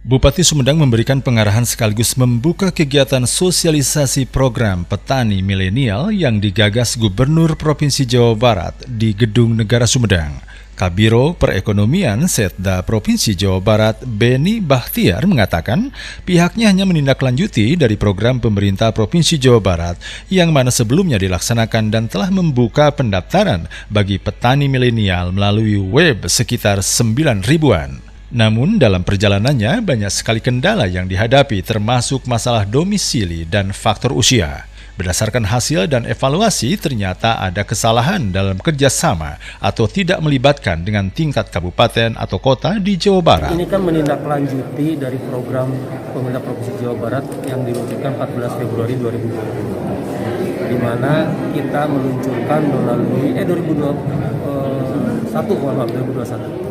Bupati Sumedang memberikan pengarahan sekaligus membuka kegiatan sosialisasi program petani milenial yang digagas Gubernur Provinsi Jawa Barat di Gedung Negara Sumedang. Kabiro Perekonomian Setda Provinsi Jawa Barat, Beni Bahtiar, mengatakan pihaknya hanya menindaklanjuti dari program pemerintah Provinsi Jawa Barat yang mana sebelumnya dilaksanakan dan telah membuka pendaftaran bagi petani milenial melalui web sekitar 9.000-an. Namun dalam perjalanannya banyak sekali kendala yang dihadapi termasuk masalah domisili dan faktor usia. Berdasarkan hasil dan evaluasi ternyata ada kesalahan dalam kerjasama atau tidak melibatkan dengan tingkat kabupaten atau kota di Jawa Barat. Ini kan menindaklanjuti dari program pemerintah Provinsi Jawa Barat yang diluncurkan 14 Februari 2020. Di mana kita meluncurkan melalui 2021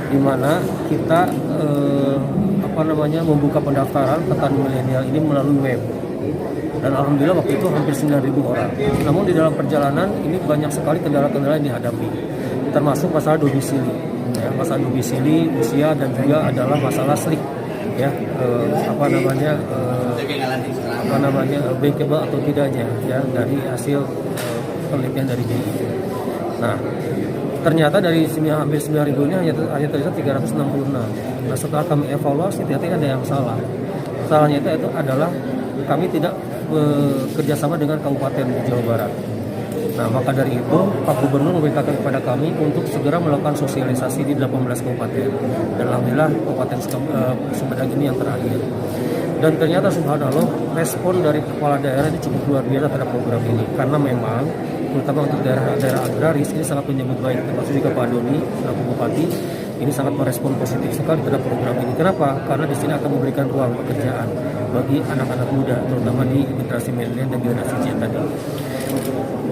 di mana kita membuka pendaftaran petani milenial ini melalui web. Dan alhamdulillah waktu itu hampir 9.000 orang. Namun di dalam perjalanan ini banyak sekali kendala-kendala yang dihadapi, termasuk masalah domisili, masalah domisili, usia, dan juga adalah masalah SLIK, bankable atau tidaknya, dari hasil penelitian dari BI. Nah, ternyata dari hampir 9.000 ini hanya terlihat 366. Nah, setelah kami evaluasi ternyata ada yang salah. Salahnya itu adalah kami tidak bekerjasama dengan kabupaten di Jawa Barat. Nah, maka dari itu Pak Gubernur memerintahkan kepada kami untuk segera melakukan sosialisasi di 18 kabupaten. Dan alhamdulillah Kabupaten Sumedang ini yang terakhir. Dan ternyata subhanallah respon dari kepala daerah ini cukup luar biasa terhadap program ini. Karena memang terutama untuk daerah agraris ini sangat menyambut baik, termasuk juga Pak Doni selaku Bupati ini sangat merespon positif sekali terhadap program ini. Kenapa? Karena di sini akan memberikan ruang pekerjaan bagi anak-anak muda, terutama di generasi milenial dan generasi Z tadi.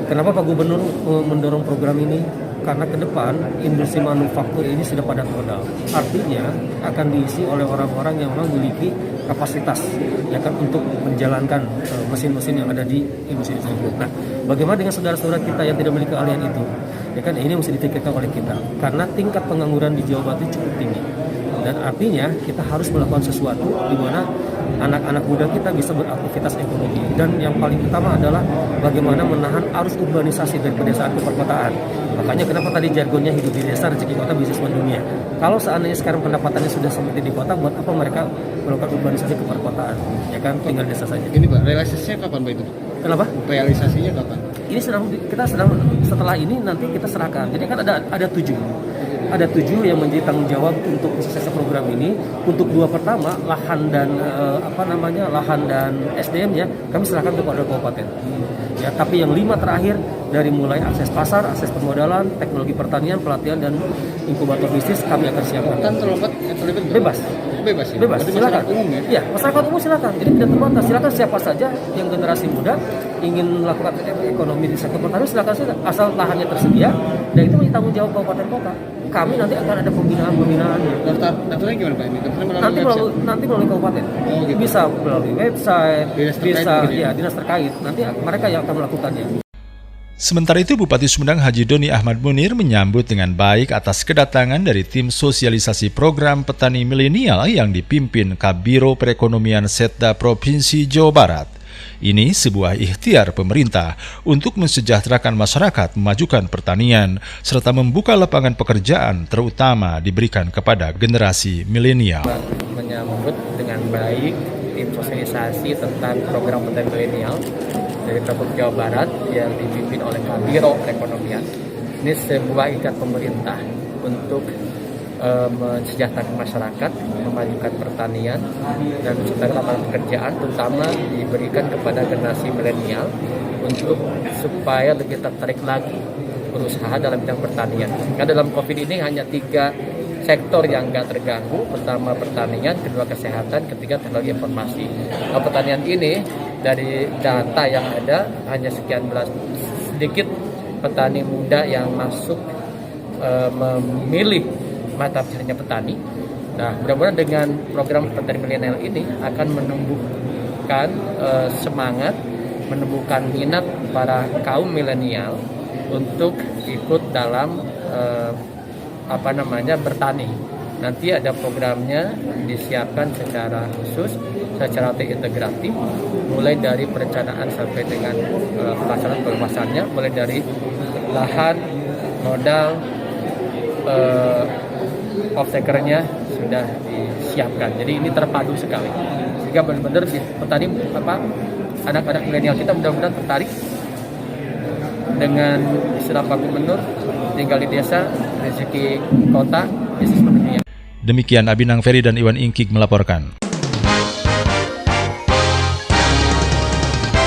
Kenapa Pak Gubernur mendorong program ini? Karena ke depan industri manufaktur ini sudah padat modal. Artinya akan diisi oleh orang-orang yang memang memiliki kapasitas untuk menjalankan mesin-mesin yang ada di industri tersebut. Nah, bagaimana dengan saudara-saudara kita yang tidak memiliki keahlian itu? Ini mesti dipikirkan oleh kita. Karena tingkat pengangguran di Jawa Barat cukup tinggi. Dan artinya kita harus melakukan sesuatu di mana anak-anak muda kita bisa beraktivitas ekonomi. Dan yang paling utama adalah bagaimana menahan arus urbanisasi dari pedesaan ke perkotaan. Makanya kenapa tadi jargonnya hidup di desa, rezeki kota, bisnis mendunia. Kalau seandainya sekarang pendapatannya sudah seperti di kota, buat apa mereka melakukan urbanisasi ke perkotaan? Tinggal desa saja. Ini Pak, realisasinya kapan Pak itu? Kenapa? Realisasinya kapan? Ini kita sedang setelah ini nanti kita serahkan. Jadi kan ada 7 yang menjadi tanggung jawab untuk sukses program ini. Untuk 2 pertama lahan dan SDM-nya kami serahkan kepada kabupaten. Tapi yang 5 terakhir dari mulai akses pasar, akses permodalan, teknologi pertanian, pelatihan dan inkubator bisnis kami akan siapkan. Kan terlibat bebas ya? Bebas, silakan. Ya, masyarakat umum silakan. Jadi tidak terbatas. Silakan siapa saja yang generasi muda ingin melakukan ekonomi di sektor pertanian silakan saja, asal lahannya tersedia dan itu menjadi tanggung jawab kabupaten kota. Kami nanti akan ada pembinaannya. Daftarnya gimana Pak? Ini nanti melalui kabupaten. Oh, gitu. Bisa melalui website, dinas terkait. Nanti mereka yang akan melakukannya. Sementara itu, Bupati Sumedang Haji Doni Ahmad Munir menyambut dengan baik atas kedatangan dari tim sosialisasi program petani milenial yang dipimpin Kabiro Perekonomian Setda Provinsi Jawa Barat. Ini sebuah ikhtiar pemerintah untuk mensejahterakan masyarakat, memajukan pertanian, serta membuka lapangan pekerjaan terutama diberikan kepada generasi milenial. Menyambut dengan baik tim sosialisasi tentang program petani milenial dari Provinsi Jawa Barat yang dipimpin oleh Kabiro Perekonomian. Ini sebuah ikat pemerintah untuk mensejahterakan masyarakat, memajukan pertanian dan menciptakan lapangan pekerjaan, terutama diberikan kepada generasi milenial untuk supaya lebih tertarik lagi berusaha dalam bidang pertanian. Karena dalam COVID ini hanya 3 sektor yang nggak terganggu, pertama pertanian, kedua kesehatan, ketiga teknologi informasi. Nah, pertanian ini dari data yang ada hanya sedikit petani muda yang masuk memilih mata pencariannya petani. Nah, mudah-mudahan dengan program petani milenial ini akan menumbuhkan semangat, menumbuhkan minat para kaum milenial untuk ikut dalam bertani. Nanti ada programnya disiapkan secara khusus, secara terintegratif, mulai dari perencanaan sampai dengan pelaksanaan pengemasannya, mulai dari lahan, modal, off-takernya sudah disiapkan. Jadi ini terpadu sekali. Sehingga benar-benar petani anak-anak milenial kita mudah-mudahan tertarik dengan istilah Pak Gubernur, tinggal di desa, rezeki kota, bisnis mendunia. Demikian Abinang Ferry dan Iwan Ingkig melaporkan.